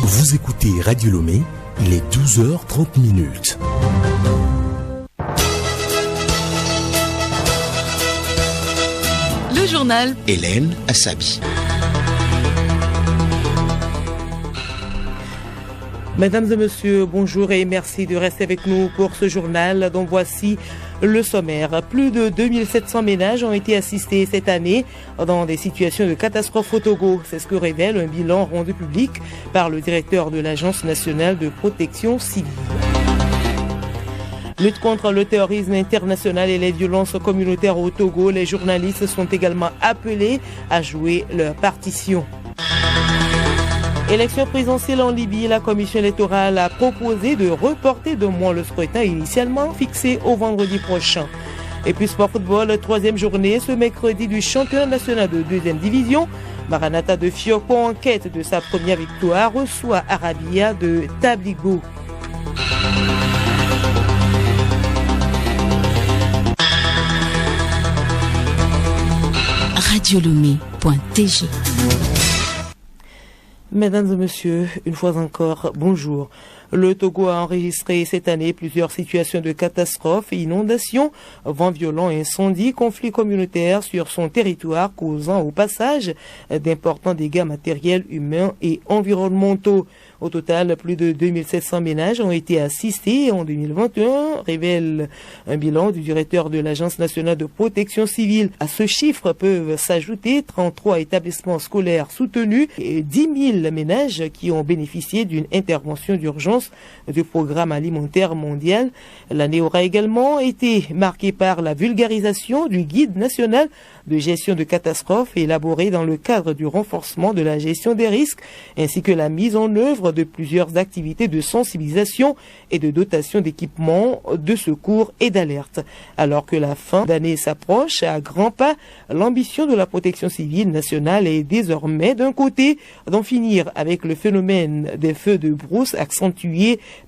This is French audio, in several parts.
Vous écoutez Radio Lomé, il est 12h30. Le journal Hélène Assabi. Mesdames et messieurs, bonjour et merci de rester avec nous pour ce journal dont voici le sommaire. Plus de 2700 ménages ont été assistés cette année dans des situations de catastrophe au Togo. C'est ce que révèle un bilan rendu public par le directeur de l'Agence nationale de protection civile. Lutte contre le terrorisme international et les violences communautaires au Togo, les journalistes sont également appelés à jouer leur partition. Élection présidentielle en Libye, la commission électorale a proposé de reporter de mois le scrutin initialement fixé au vendredi prochain. Et puis sport football, troisième journée ce mercredi du championnat national de deuxième division. Maranatha de Fioko, en quête de sa première victoire, reçoit Arabia de Tabligo. radiolomé.tg. Mesdames et messieurs, une fois encore, bonjour. Le Togo a enregistré cette année plusieurs situations de catastrophes, inondations, vents violents, incendies, conflits communautaires sur son territoire, causant au passage d'importants dégâts matériels, humains et environnementaux. Au total, plus de 2700 ménages ont été assistés en 2021, révèle un bilan du directeur de l'Agence nationale de protection civile. À ce chiffre peuvent s'ajouter 33 établissements scolaires soutenus et 10 000 ménages qui ont bénéficié d'une intervention d'urgence du programme alimentaire mondial. L'année aura également été marquée par la vulgarisation du guide national de gestion de catastrophes élaboré dans le cadre du renforcement de la gestion des risques, ainsi que la mise en œuvre de plusieurs activités de sensibilisation et de dotation d'équipements de secours et d'alerte. Alors que la fin d'année s'approche à grands pas, l'ambition de la protection civile nationale est désormais d'un côté d'en finir avec le phénomène des feux de brousse accentué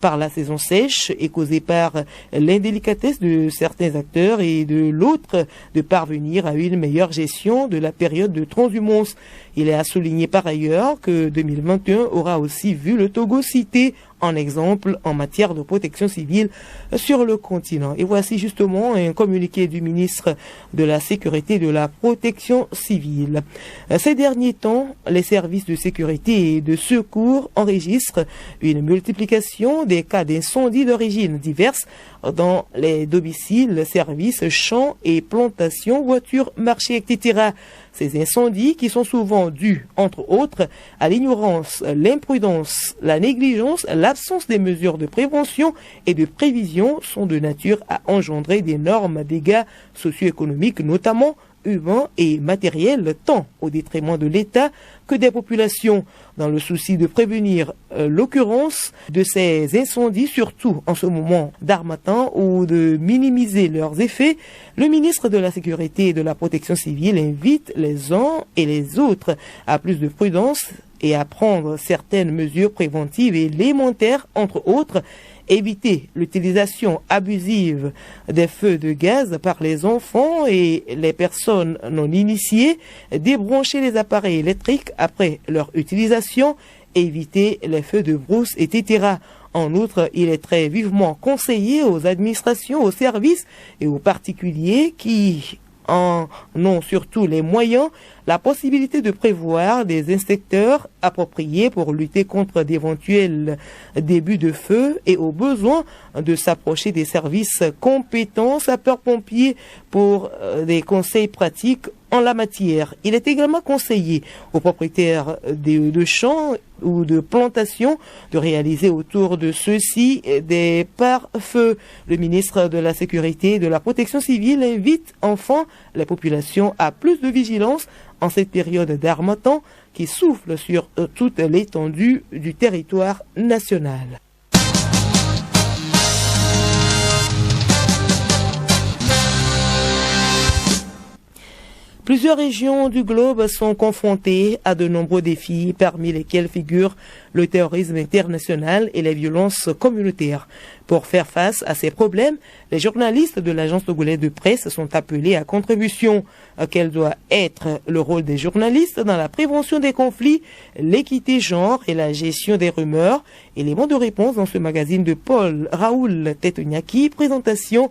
par la saison sèche et causé par l'indélicatesse de certains acteurs, et de l'autre de parvenir à une meilleure gestion de la période de transhumance. Il est à souligner par ailleurs que 2021 aura aussi vu le Togo cité en exemple en matière de protection civile sur le continent. Et voici justement un communiqué du ministre de la Sécurité et de la Protection civile. Ces derniers temps, les services de sécurité et de secours enregistrent une multiplication des cas d'incendie d'origine diverses dans les domiciles, services, champs et plantations, voitures, marchés, etc. Ces incendies, qui sont souvent dus, entre autres, à l'ignorance, l'imprudence, la négligence, l'absence des mesures de prévention et de prévision, sont de nature à engendrer d'énormes dégâts socio-économiques, notamment humains et matériels, tant au détriment de l'État que des populations. Dans le souci de prévenir l'occurrence de ces incendies, surtout en ce moment d'harmattan, ou de minimiser leurs effets, le ministre de la Sécurité et de la Protection civile invite les uns et les autres à plus de prudence et à prendre certaines mesures préventives et élémentaires, entre autres, éviter l'utilisation abusive des feux de gaz par les enfants et les personnes non initiées, débrancher les appareils électriques après leur utilisation, éviter les feux de brousse, etc. En outre, il est très vivement conseillé aux administrations, aux services et aux particuliers qui en ont surtout les moyens, la possibilité de prévoir des inspecteurs appropriés pour lutter contre d'éventuels débuts de feu et au besoin de s'approcher des services compétents sapeurs-pompiers pour des conseils pratiques en la matière. Il est également conseillé aux propriétaires de champs ou de plantations de réaliser autour de ceux-ci des pare-feux. Le ministre de la Sécurité et de la Protection civile invite enfin les populations à plus de vigilance en cette période d'harmattan qui souffle sur toute l'étendue du territoire national. Plusieurs régions du globe sont confrontées à de nombreux défis, parmi lesquels figurent le terrorisme international et les violences communautaires. Pour faire face à ces problèmes, les journalistes de l'agence togolaise de presse sont appelés à contribution. Quel doit être le rôle des journalistes dans la prévention des conflits, l'équité genre et la gestion des rumeurs? Éléments de réponse dans ce magazine de Paul Raoul Tetonyaki, présentation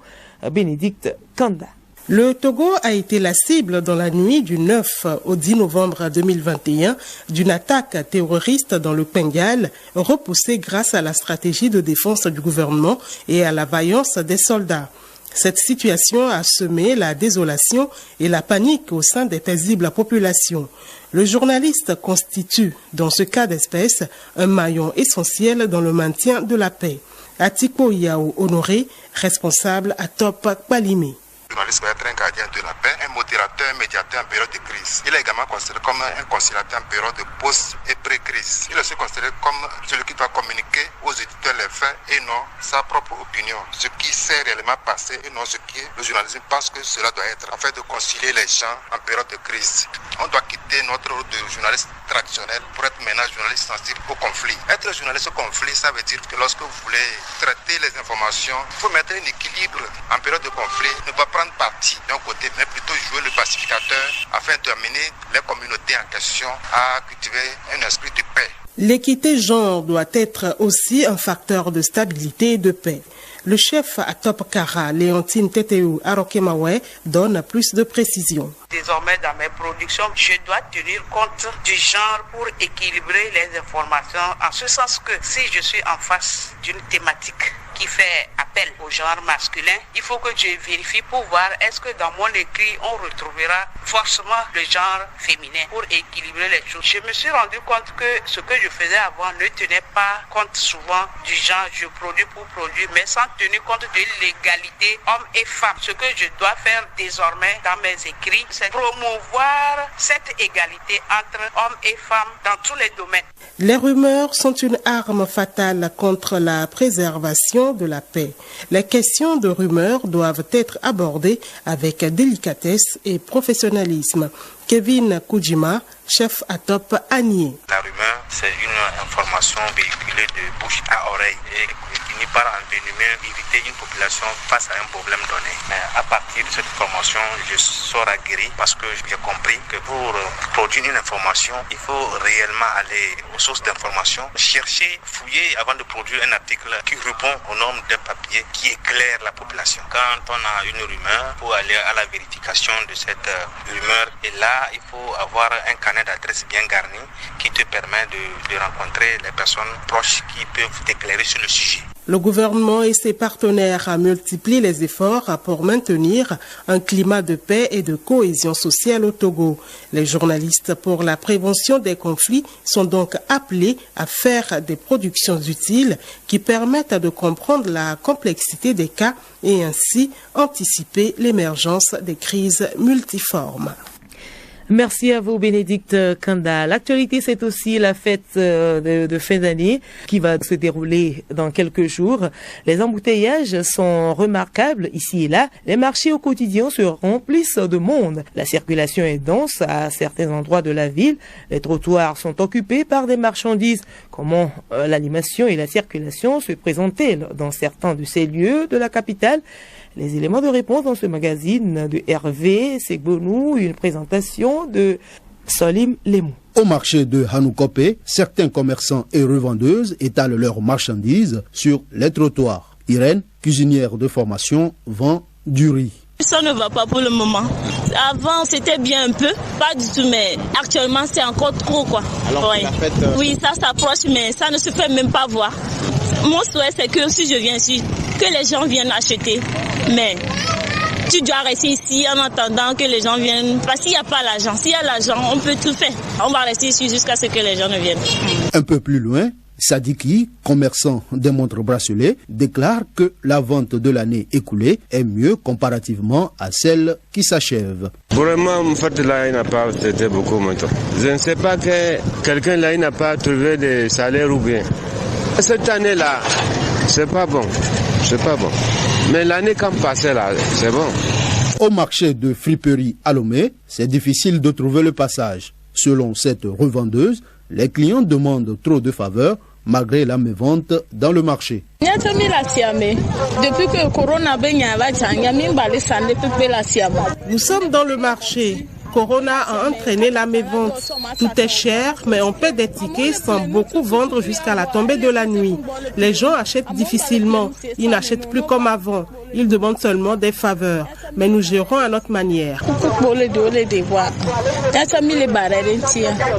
Bénédicte Kanda. Le Togo a été la cible dans la nuit du 9 au 10 novembre 2021 d'une attaque terroriste dans le Pengal, repoussée grâce à la stratégie de défense du gouvernement et à la vaillance des soldats. Cette situation a semé la désolation et la panique au sein des paisibles populations. Le journaliste constitue, dans ce cas d'espèce, un maillon essentiel dans le maintien de la paix. Atiko Yao Honoré, responsable à Top Kpalimé. Le journaliste va être un gardien de la paix, un modérateur, un médiateur en période de crise. Il est également considéré comme un conciliateur en période de post- et pré-crise. Il est aussi considéré comme celui qui doit communiquer aux éditeurs les faits et non sa propre opinion. Ce qui s'est réellement passé et non ce qui le journalisme pense que cela doit être, afin de concilier les gens en période de crise. On doit quitter notre rôle de journaliste traditionnel pour être maintenant journaliste sensible au conflit. Être journaliste au conflit, ça veut dire que lorsque vous voulez traiter les informations, il faut mettre un équilibre en période de conflit, ne pas prendre parti d'un côté, mais plutôt jouer le pacificateur afin d'amener les communautés en question à cultiver un esprit de paix. L'équité genre doit être aussi un facteur de stabilité et de paix. Le chef à Top Kara, Léontine Teteu Arokemawe, donne plus de précisions. Désormais, dans mes productions, je dois tenir compte du genre pour équilibrer les informations, en ce sens que si je suis en face d'une thématique qui fait appel au genre masculin, il faut que je vérifie pour voir est-ce que dans mon écrit, on retrouvera forcément le genre féminin pour équilibrer les choses. Je me suis rendu compte que ce que je faisais avant ne tenait pas compte souvent du genre je produis pour produire, mais sans tenir compte de l'égalité hommes et femmes. Ce que je dois faire désormais dans mes écrits, c'est promouvoir cette égalité entre hommes et femmes dans tous les domaines. Les rumeurs sont une arme fatale contre la préservation de la paix. Les questions de rumeurs doivent être abordées avec délicatesse et professionnalisme. Kevin Kujima, chef à Top Agnié. La rumeur, c'est une information véhiculée de bouche à oreille et finit par envenimer, éviter une population face à un problème donné. Mais à partir de cette information, je sors aguerri parce que j'ai compris que pour produire une information, il faut réellement aller aux sources d'information, chercher, fouiller avant de produire un article qui répond aux normes d'un papier qui éclaire la population. Quand on a une rumeur, il faut aller à la vérification de cette rumeur et là, il faut avoir un carnet d'adresses bien garni qui te permet de rencontrer les personnes proches qui peuvent t'éclairer sur le sujet. Le gouvernement et ses partenaires multiplient les efforts pour maintenir un climat de paix et de cohésion sociale au Togo. Les journalistes pour la prévention des conflits sont donc appelés à faire des productions utiles qui permettent de comprendre la complexité des cas et ainsi anticiper l'émergence des crises multiformes. Merci à vous, Bénédicte Kanda. L'actualité, c'est aussi la fête de fin d'année qui va se dérouler dans quelques jours. Les embouteillages sont remarquables ici et là. Les marchés au quotidien se remplissent de monde. La circulation est dense à certains endroits de la ville. Les trottoirs sont occupés par des marchandises. Comment l'animation et la circulation se présentent-elles dans certains de ces lieux de la capitale? Les éléments de réponse dans ce magazine de Hervé Segbonou, une présentation de Solim Lemou. Au marché de Hanoukope, certains commerçants et revendeuses étalent leurs marchandises sur les trottoirs. Irène, cuisinière de formation, vend du riz. Ça ne va pas pour le moment. Avant, c'était bien un peu, pas du tout, mais actuellement, c'est encore trop, quoi. Alors, ouais. Oui, ça s'approche, mais ça ne se fait même pas voir. Mon souhait, c'est que si je viens ici, que les gens viennent acheter. Mais tu dois rester ici en attendant que les gens viennent. Parce qu'il n'y a pas l'argent. S'il y a l'argent, on peut tout faire. On va rester ici jusqu'à ce que les gens ne viennent. Un peu plus loin, Sadiki, commerçant des montres bracelets, déclare que la vente de l'année écoulée est mieux comparativement à celle qui s'achève. Vraiment, en fait, là, il n'a pas été beaucoup maintenant. Je ne sais pas que quelqu'un là, il n'a pas trouvé de salaire ou bien. Cette année-là, c'est pas bon. C'est pas bon. Mais l'année comme passée là, c'est bon. Au marché de friperie à Lomé, c'est difficile de trouver le passage. Selon cette revendeuse, les clients demandent trop de faveurs malgré la mévente dans le marché. Depuis que Corona Nous sommes dans le marché. Corona a entraîné la mévente. Tout est cher, mais on paie des tickets sans beaucoup vendre jusqu'à la tombée de la nuit. Les gens achètent difficilement. Ils n'achètent plus comme avant. Ils demandent seulement des faveurs. Mais nous gérons à notre manière.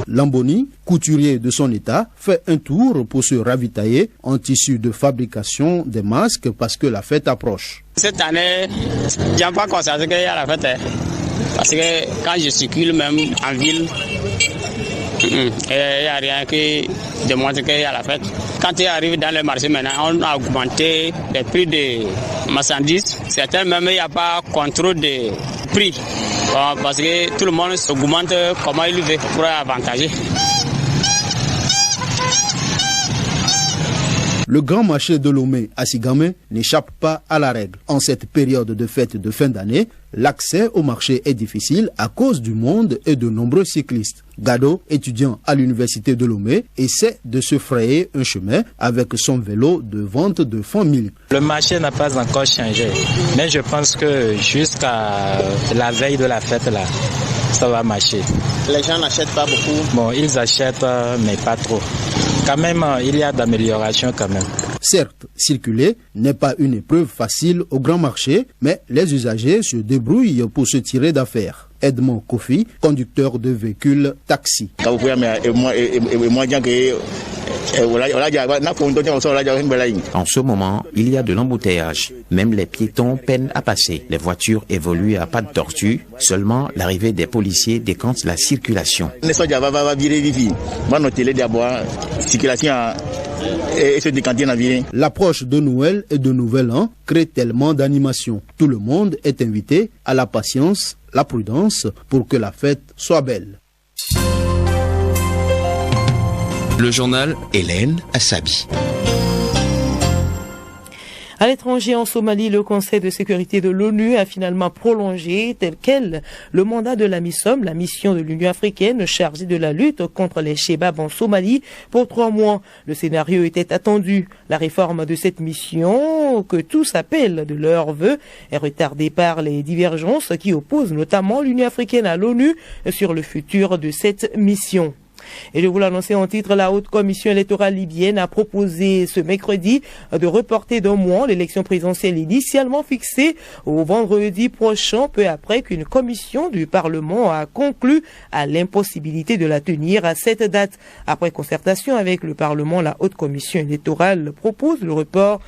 Lamboni, couturier de son état, fait un tour pour se ravitailler en tissu de fabrication des masques parce que la fête approche. Cette année, je n'ai pas constaté qu'il y a la fête. Parce que quand je circule même en ville, il n'y a rien qui démontre qu'il y a la fête. Quand tu arrives dans le marché maintenant, on a augmenté les prix des marchandises. Certains même, il n'y a pas contrôle de prix. Bon, parce que tout le monde augmente comment il veut pour avantager. Le grand marché de Lomé à Sigame n'échappe pas à la règle. En cette période de fête de fin d'année, l'accès au marché est difficile à cause du monde et de nombreux cyclistes. Gado, étudiant à l'université de Lomé, essaie de se frayer un chemin avec son vélo de vente de famille. Le marché n'a pas encore changé, mais je pense que jusqu'à la veille de la fête, là, ça va marcher. Les gens n'achètent pas beaucoup? Bon, ils achètent, mais pas trop. Quand même, il y a d'amélioration quand même. Certes, circuler n'est pas une épreuve facile au grand marché, mais les usagers se débrouillent pour se tirer d'affaire. Edmond Kofi, conducteur de véhicules taxi. En ce moment, il y a de l'embouteillage. Même les piétons peinent à passer. Les voitures évoluent à pas de tortue. Seulement, l'arrivée des policiers décante la circulation. L'approche de Noël et de Nouvel An crée tellement d'animation. Tout le monde est invité à la patience, la prudence pour que la fête soit belle. Le journal Hélène Assabi. À l'étranger, en Somalie, le Conseil de sécurité de l'ONU a finalement prolongé tel quel le mandat de la MISOM, la mission de l'Union africaine chargée de la lutte contre les Chebabs en Somalie, pour 3 mois. Le scénario était attendu. La réforme de cette mission, que tous appellent de leur vœu, est retardée par les divergences qui opposent notamment l'Union africaine à l'ONU sur le futur de cette mission. Et je vous l'annonçais en titre, la Haute Commission électorale libyenne a proposé ce mercredi de reporter d'1 mois l'élection présidentielle initialement fixée au vendredi prochain, peu après qu'une commission du Parlement a conclu à l'impossibilité de la tenir à cette date. Après concertation avec le Parlement, la Haute Commission électorale propose le report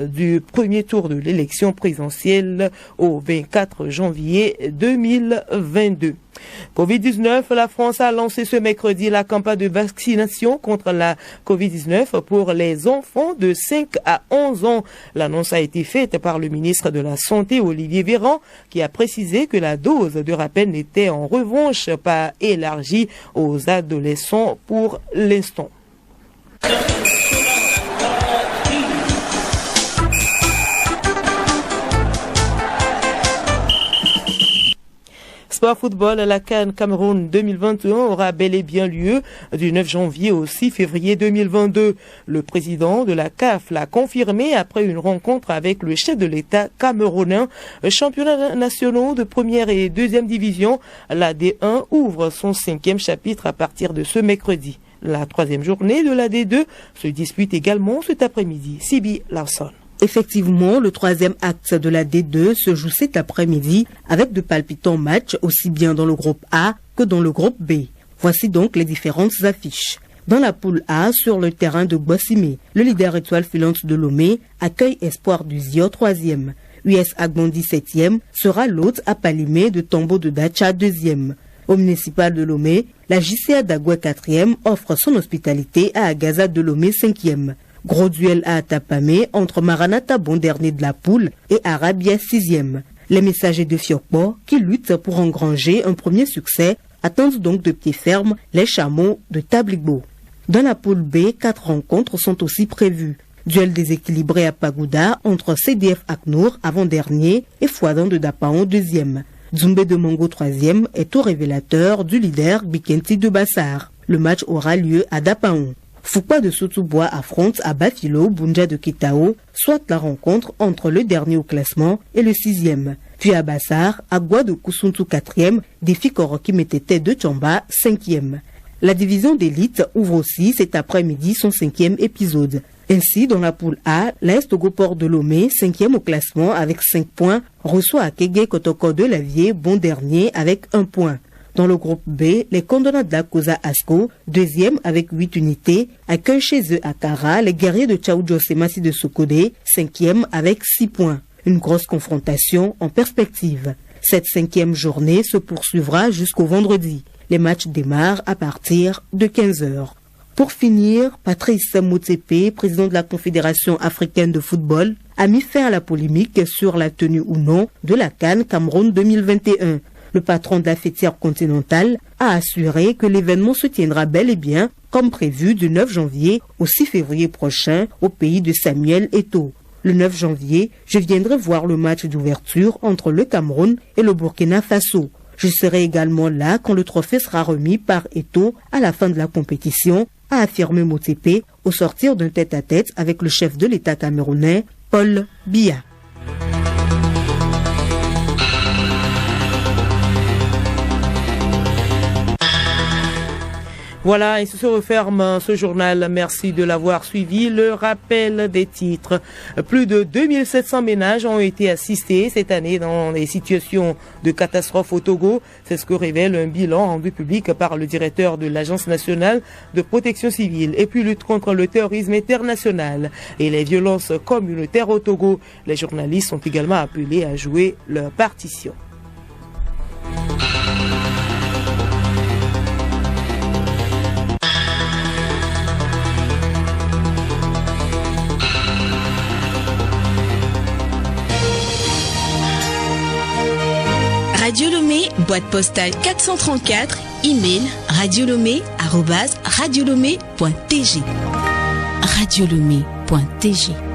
du premier tour de l'élection présidentielle au 24 janvier 2022. Covid-19, la France a lancé ce mercredi la campagne de vaccination contre la Covid-19 pour les enfants de 5 à 11 ans. L'annonce a été faite par le ministre de la Santé, Olivier Véran, qui a précisé que la dose de rappel n'était en revanche pas élargie aux adolescents pour l'instant. Sport football, la CAN Cameroun 2021 aura bel et bien lieu du 9 janvier au 6 février 2022. Le président de la CAF l'a confirmé après une rencontre avec le chef de l'État camerounais. Championnat nationaux de première et deuxième division, la D1 ouvre son 5e chapitre à partir de ce mercredi. La 3e journée de la D2 se dispute également cet après-midi. Sibi Larson. Effectivement, le 3e acte de la D2 se joue cet après-midi avec de palpitants matchs aussi bien dans le groupe A que dans le groupe B. Voici donc les différentes affiches. Dans la poule A, sur le terrain de Boissimé, le leader étoile filante de Lomé accueille Espoir du Zio 3e. US Agbondi 7e sera l'hôte à Palimé de Tombeau de Dacha 2e. Au municipal de Lomé, la JCA d'Agoué 4e offre son hospitalité à Agaza de Lomé 5e. Gros duel à Atapamé entre Maranatha bon dernier de la poule et Arabia 6e. Les messagers de Fiokpo, qui luttent pour engranger un premier succès, attendent donc de pied ferme les chameaux de Tabligbo. Dans la poule B, 4 rencontres sont aussi prévues. Duel déséquilibré à Pagoda entre CDF Aknour avant-dernier et Fouadan de Dapaon deuxième. Dzumbé de Mongo troisième est au révélateur du leader Bikenti de Bassar. Le match aura lieu à Dapaon. Foupa de Soutoubois affronte à Bafilo Bunja de Kitao, soit la rencontre entre le dernier au classement et le sixième. Puis à Bassar, Agua de Kusuntu quatrième défie Koroki Metete de Tchamba cinquième. La division d'élite ouvre aussi cet après-midi son cinquième épisode. Ainsi, dans la poule A, l'AS Togo-Port de Lomé, cinquième au classement avec 5 points, reçoit Akege Kotoko de Lavier, bon dernier avec 1 point. Dans le groupe B, les Kondona de la Koza Asko, deuxième avec 8 unités, accueillent chez eux à Kara les guerriers de Tchaoudjo Semasi de Sokodé, cinquième avec 6 points. Une grosse confrontation en perspective. Cette cinquième journée se poursuivra jusqu'au vendredi. Les matchs démarrent à partir de 15h. Pour finir, Patrice Motsepe, président de la Confédération africaine de football, a mis fin à la polémique sur la tenue ou non de la CAN Cameroun 2021. Le patron de la fêtière continentale a assuré que l'événement se tiendra bel et bien, comme prévu, du 9 janvier au 6 février prochain au pays de Samuel Eto'o. Le 9 janvier, je viendrai voir le match d'ouverture entre le Cameroun et le Burkina Faso. Je serai également là quand le trophée sera remis par Eto'o à la fin de la compétition, a affirmé Motsepe au sortir d'un tête-à-tête avec le chef de l'État camerounais, Paul Biya. Voilà, et se referme ce journal. Merci de l'avoir suivi. Le rappel des titres. Plus de 2700 ménages ont été assistés cette année dans les situations de catastrophe au Togo. C'est ce que révèle un bilan rendu public par le directeur de l'Agence nationale de protection civile et puis lutte contre le terrorisme international et les violences communautaires au Togo. Les journalistes sont également appelés à jouer leur partition. Radio Lomé, boîte postale 434, email radiolomé@radiolomé.tg. radiolomé.tg